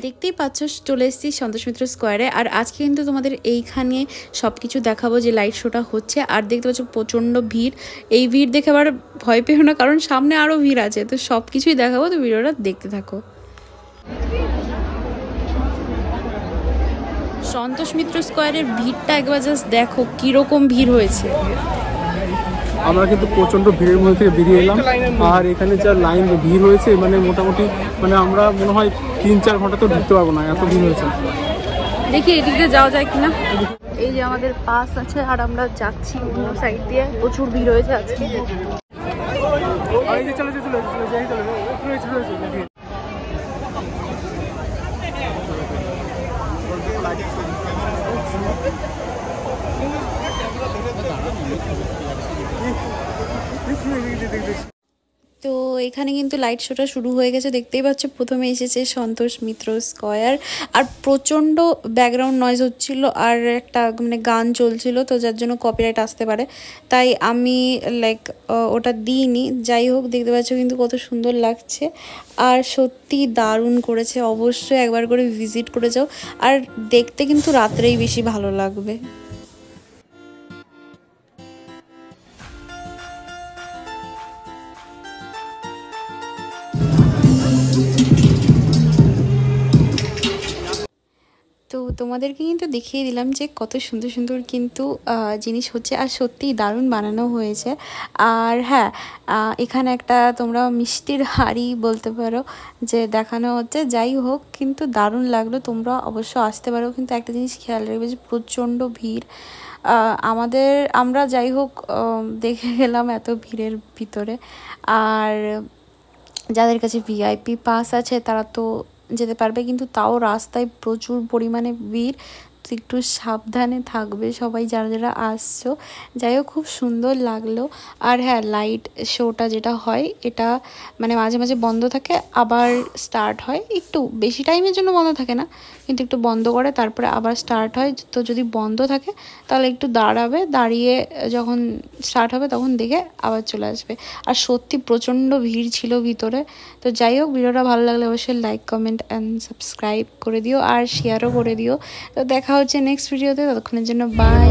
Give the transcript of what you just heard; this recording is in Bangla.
দেখতেই পাচ্ছ চলে এসেছি সন্তোষ মিত্র স্কোয়ারে। আর আজকে কিন্তু তোমাদের এইখানে সব কিছু দেখাবো যে লাইট শোটা হচ্ছে। আর দেখতে পাচ্ছ প্রচণ্ড ভিড়, এই ভিড় দেখে আবার ভয় পেও না, কারণ সামনে আরও ভিড় আছে। তো সব কিছুই দেখাবো, তো ভিডিওটা দেখতে থাকো। সন্তোষ মিত্র স্কোয়ারের ভিড়টা একবার জাস্ট দেখো কীরকম ভিড় হয়েছে। আমরা কিন্তু প্রচণ্ড ভিড়ের মধ্যে থেকে বেরিয়ে এলাম, আর এখানে যা লাইন ভিড় হয়েছে মানে মোটামুটি মানে আমরা মনে হয় 3-4 ঘন্টা তো ঢুকতে পারবো না, এত ভিড় হয়েছে। দেখি এদিক দিয়ে যাওয়া যায় কিনা। এই যে আমাদের পাস আছে আর আমরা যাচ্ছি অন্য সাইড দিয়ে, প্রচুর ভিড় হয়েছে আজকে। তো এখানে কিন্তু লাইট শোটা শুরু হয়ে গেছে, দেখতেই পাচ্ছ। প্রথমে এসেছে সন্তোষ মিত্র স্কয়ার, আর প্রচণ্ড ব্যাকগ্রাউন্ড নয়েজ হচ্ছিল, আর একটা মানে গান চলছিল, তো যার জন্য কপিরাইট আসতে পারে, তাই আমি লাইক ওটা দিইনি। যাই হোক, দেখতে পাচ্ছ কিন্তু কত সুন্দর লাগছে, আর সত্যি দারুণ করেছে। অবশ্যই একবার করে ভিজিট করে যাও, আর দেখতে কিন্তু রাত্রেই বেশি ভালো লাগবে। তো তোমাদেরকে কিন্তু দেখিয়ে দিলাম যে কত সুন্দর সুন্দর কিন্তু জিনিস হচ্ছে, আর সত্যিই দারুণ বানানো হয়েছে। আর হ্যাঁ, এখানে একটা তোমরা মিষ্টির হাঁড়ি বলতে পারো যে দেখানো হচ্ছে। যাই হোক, কিন্তু দারুণ লাগলো, তোমরা অবশ্য আসতে পারো। কিন্তু একটা জিনিস খেয়াল রাখবে যে প্রচণ্ড ভিড়। আমরা যাই হোক দেখে গেলাম এত ভিড়ের ভিতরে। আর যাদের কাছে ভিআইপি পাস আছে তারা তো যেতে পারবে, কিন্তু তাও রাস্তায় প্রচুর পরিমাণে ভিড়, তো একটু সাবধানে থাকবে সবাই যারা যারা আসছো। যাই হোক, খুব সুন্দর লাগলো। আর হ্যাঁ, লাইট শোটা যেটা হয় এটা মানে মাঝে মাঝে বন্ধ থাকে, আবার স্টার্ট হয়। একটু বেশি টাইমের জন্য বন্ধ থাকে না, কিন্তু একটু বন্ধ করে তারপরে আবার স্টার্ট হয়। তো যদি বন্ধ থাকে তাহলে একটু দাঁড়াবে, দাঁড়িয়ে যখন স্টার্ট হবে তখন দেখে আবার চলে আসবে। আর সত্যি প্রচণ্ড ভিড় ছিল ভিতরে। তো যাই হোক, ভিডিওটা ভালো লাগলে অবশ্যই লাইক, কমেন্ট অ্যান্ড সাবস্ক্রাইব করে দিও, আর শেয়ারও করে দিও। তো দেখা হচ্ছে নেক্সট ভিডিওতে, ততক্ষণের জন্য বাই।